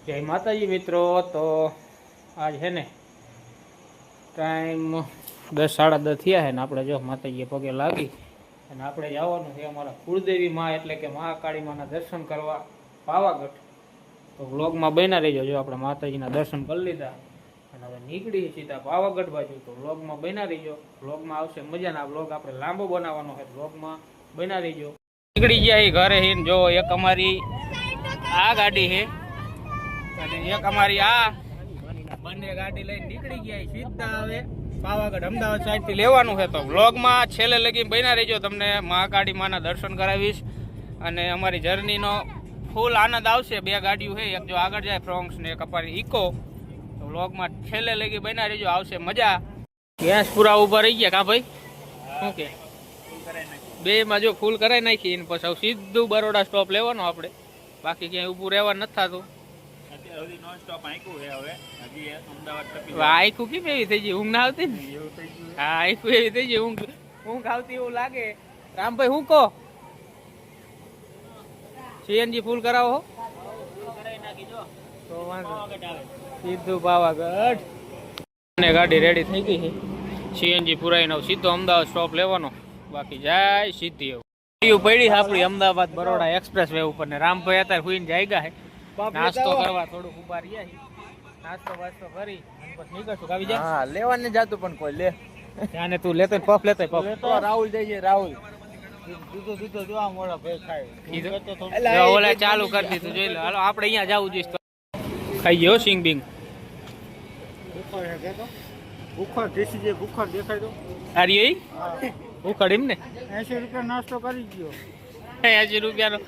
જય માતાજી મિત્રો। તો આજ है ने टाइम 10:30 થયા है ने આપણે જો માતાજીએ પગે લાગી અને આપણે જવાનું છે અમારા કુળદેવી માં એટલે કે મહાકાળી માના દર્શન કરવા પાવાગઢ। તો વ્લોગમાં બન્યા રહેજો। જો આપણે માતાજીના દર્શન કરી લીધા અને હવે નીકળી સીધા પાવાગઢ બાજુ। તો વ્લોગમાં બન્યા રહેજો। વ્લોગમાં આવશે મજાના। વ્લોગ આપણે લાંબો બનાવવાનો છે। વ્લોગમાં બન્યા રહેજો। નીકળી ગયા ઘરે હિન। જો એક અમારી આ ગાડી છે અને એક અમારી આ બંને ગાડી લઈને નીકળી ગયા સીધા હવે પાવાગઢ અમદાવાદ સાઈડ થી લેવાનું છે। તો વ્લોગમાં છેલ્લે લગી બન્યા રહેજો। તમને મહાકાળી માના દર્શન કરાવીશ અને અમારી જર્નીનો ફૂલ આનંદ આવશે। બે ગાડીઓ છે, એક જો આગળ જાય ફ્રોન્ક્સ ને એક અમારી ઇકો। તો વ્લોગમાં છેલ્લે લગી બન્યા રહેજો, આવશે મજા। ગેસ પૂરા ઉભા રહી ગયા કા ભાઈ? શું કે બે માં જો ફૂલ કરાવી નાખી પછી સીધું બરોડા સ્ટોપ લેવાનો આપણે। બાકી ક્યાંય ઊભું રહેવા નથી થતું। આખું કેમ એવી થઈ ગઈ? ઊંઘ ના આવતી ને? હા, આખું એવી થઈ ગઈ, ઊંઘ આવતી એવું લાગે। રામભાઈ શું કહો? સીએનજી ફૂલ કરાવો તો સીધું પાવાગઢ। અને ગાડી રેડી થઈ ગઈ છે। સીએનજી પુરાઈને સીધો અમદાવાદ સ્ટોપ લેવાનો। બાકી જાય સીધી પડી આપણી અમદાવાદ બરોડા એક્સપ્રેસ વે ઉપર ને રામભાઈ અત્યારે હુઈને જાયગા છે નાસ્તો કરવા। થોડુંક ઉભા રહ્યા છે, નાસ્તો વાસ્તો કરી પછી નીકળશું। આવી જાય? હા, લેવા ને જાતું પણ કોઈ લે જાને તું લેતો પફ લેતો પફ તો રાહુલ જઈ છે। રાહુલ દૂધો જોવા મોડા ભાઈ ખાય ઓલા ચાલુ કરી દીધું જોઈ લો। હાલો આપણે અહીંયા જવું જોઈએ તો ખાઈ ગયો સિંગ બિંગ ભૂખડ દેશી જે ભૂખડ દેખાય તો આરી ભૂખડ એમ ને 80 રૂપિયા નાસ્તો કરી ગયો। 80 રૂપિયાનો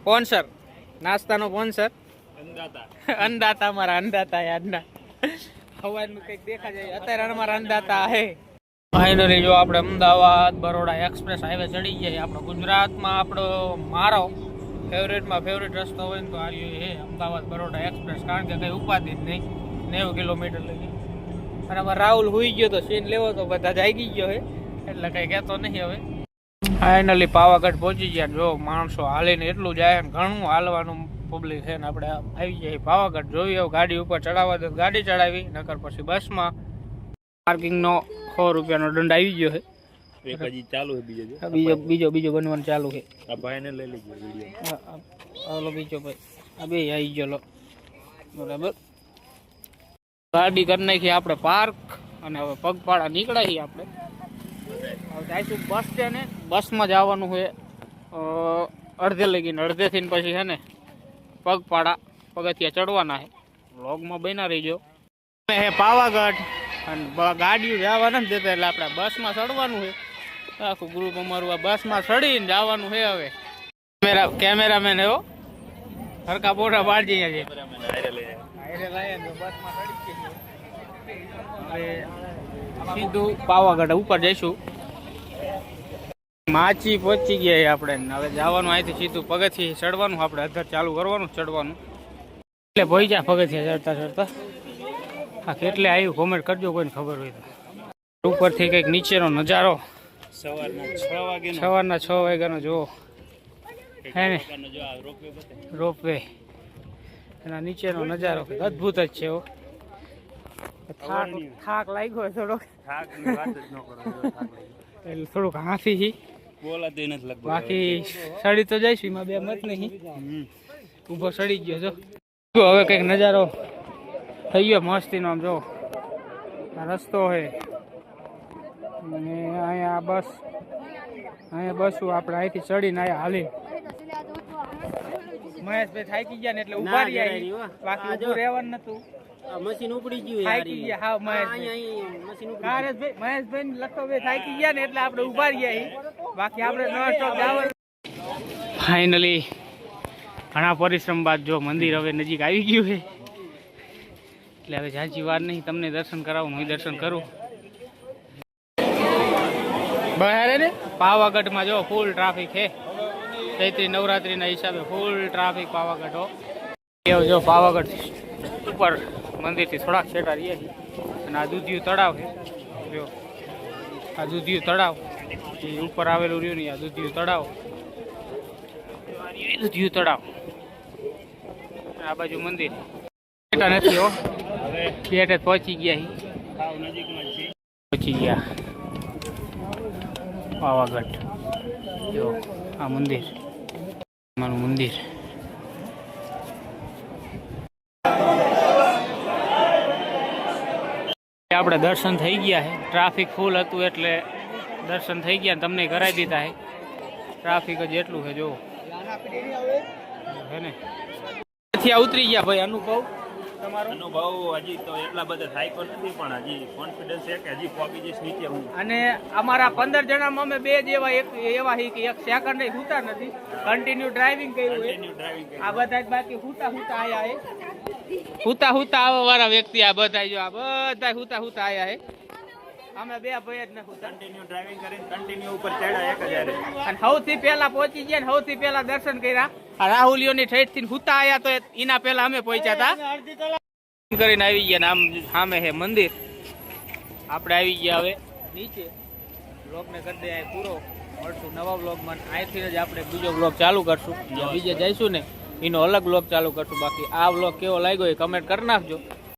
સ્પોન્સર, નાસ્તાનો સ્પોન્સર અંદાતા મારા અંદાતા યાદના હવાનું કંઈક દેખા જાય અત્યારે અમારા અંદાતા હે। ફાઇનલી જો આપણે અમદાવાદ બરોડા એક્સપ્રેસ હાઈવે ચડી ગયા। આપણો ગુજરાતમાં આપણો મારો ફેવરેટમાં ફેવરેટ રસ્તો હોય ને તો આ હે અમદાવાદ બરોડા એક્સપ્રેસ। કારણ કે કંઈ ઉપાધિ જ નહીં, 90 કિલોમીટર લગી। અને અમારે રાહુલ હુઈ ગયો તો સીન લેવો તો બધા જાગી ગયો હે એટલે કંઈ કહેતો નહીં હવે। ફાઇનલી પાવાગઢ પહોંચી ગયા। જો માણસો હાલીને એટલું જાય ને ઘણું હાલવાનું પબ્લિક છે ને આપણે આવી જાય પાવાગઢ। જોઈએ ગાડી ઉપર ચડાવવા દે ગાડી ચડાવી, નકર પછી બસમાં પાર્કિંગનો 100 રૂપિયાનો દંડ આવી ગયો છે। એક હજી ચાલુ છે, બીજો બનવાનું ચાલુ છે। આ ભાઈને લઈ લેજો વિડિયો। હાલો બીજો ભાઈ આ બે આવી ગયો લો બરાબર। ગાડી કરી નાખી આપણે પાર્ક અને હવે પગપાળા નીકળ્યા છીએ આપણે। હવે જઈશું બસ સ્ટેન્ડ। બસમાં જવાનું છે અડધે લગીને, અડધેથી પછી છે ને પગપાળા પગથિયા ચડવાના છે। વ્લોગમાં બન્યા રહીજો। હે પાવાગઢ અને ગાડીઓ જવા નથી દેતા એટલે આપણે બસમાં ચડવાનું છે। આખું ગ્રુપ અમારું આ બસમાં ચડીને જવાનું છે। હવે કેમેરામેન એવો હરકા પોટા પાડી છે સીધું પાવાગઢ ઉપર જઈશું। માચી પહોંચી ગયા આપણે। હવે જવાનું અહીંથી સીધું પગથિયે ચડવાનું, આપણે અધર ચાલુ કરવાનું ચડવાનું એટલે ભોઈ જાય પગથિયે ચડતા ચડતા। હા કેટલે આવ્યું કોમેન્ટ કરજો કોઈને ખબર હોય તો। ઉપરથી કંઈક નીચેનો નજારો સવારના 6 વાગ્યાનો જોવો હે ને રોપવે એના નીચેનો નજારો અદભુત જ છે। થાક લાગ્યો હોય થોડોક, એટલે થોડુંક હાંફી છે બાકી સડી તો જઈશું એમાં બે મત નહીં। ઊભો સડી ગયો જો હવે કંઈક નજારો થઈ ગયો મસ્તીનો। આમ જો આ રસ્તો છે અને અહીંયા બસ, અહીંયા બસું આપણે અહીંથી ચડીને અહીંયા હાલી। મહેશભાઈ થાકી ગયા ને એટલે ઉભા રહ્યા, બાકી ઉભું રહેવાનું નતું। મશીન ઉપડી ગયું થાકી ગયા હા મહેશભાઈ ને લખોભાઈ થાકી ગયા ને એટલે આપણે ઉભા રહ્યા, બાકી આપણે નોન સ્ટોપ જવાનું। ફાઇનલી ઘણા પરિશ્રમ બાદ જો મંદિર હવે નજીક આવી ગયું છે એટલે હવે ઝાંચી વાર નહીં, તમને દર્શન કરાવું, હું દર્શન કરું। બહાર ને પાવાગઢમાં જો ફૂલ ટ્રાફિક છે। ચૈત્રી નવરાત્રીના હિસાબે ફૂલ ટ્રાફિક પાવાગઢ હો। જો પાવાગઢ ઉપર મંદિરથી થોડાક છેટા રહીએ અને આ દૂધિયું તળાવ છે। જો આ દૂધિયું તળાવ એ ઉપર આવેલું રહ્યું ને, આ દૂધિયું તળાવ, દૂધિયું તળાવ આ બાજુ મંદિર બેઠા નથી હો, બેઠે પહોંચી ગયા સાવ નજીકમાં જ છે. પહોંચી ગયા પાવાગઢ. જો આ મંદિર, મારું મંદિર. આપણે દર્શન થઈ ગયા છે. ટ્રાફિક ફૂલ હતું એટલે દર્શન થઈ ગયા ને તમને કરાવી દીધા છે. ટ્રાફિક જ એટલું છે જો હે ને. ત્યાંથી આ ઉતરી ગયા ભાઈ. અનુભવ તમારો? અનુભવ હજી તો એટલા બધા થાય તો નથી, પણ હજી કોન્ફિડન્સ છે કે હજી પહોંચી જઈશ નીચે હું. અને અમારા 15 જણામાં અમે 2 જ એવા એવા હી કે 1 સેકન્ડ હુતા નથી. કન્ટિન્યુ ડ્રાઇવિંગ કર્યું છે. કન્ટિન્યુ ડ્રાઇવિંગ આ બધા જ બાકી હુતા આયા હે. હુતા આવવા વાળા વ્યક્તિ આ બધા જો આ બધા હુતા આયા હે. અમે 2 ભાઈ જ ન હુતા. કન્ટિન્યુ ડ્રાઇવિંગ કરીને કન્ટિન્યુ ઉપર ચડ્યા 1000. અને સૌથી પહેલા પહોંચી ગયા ને સૌથી પહેલા દર્શન કર્યા. આ રાહુલિયોની ઠેઠ થી હુતા આયા તો એના પહેલા અમે પહોંચ્યા હતા. કરીને આવી ગયા ને આમ સામે હે મંદિર. આપણે આવી ગયા હવે નીચે. બ્લોગને કરી દે પૂરો. મળશું નવા બ્લોગમાં. અહીંથી જ આપણે બીજો બ્લોગ ચાલુ કરશું. જ્યાં બીજે જઈશું ને એનો અલગ બ્લોગ ચાલુ કરશું. બાકી આ બ્લોગ કેવો લાગ્યો એ કમેન્ટ કરી નાખજો.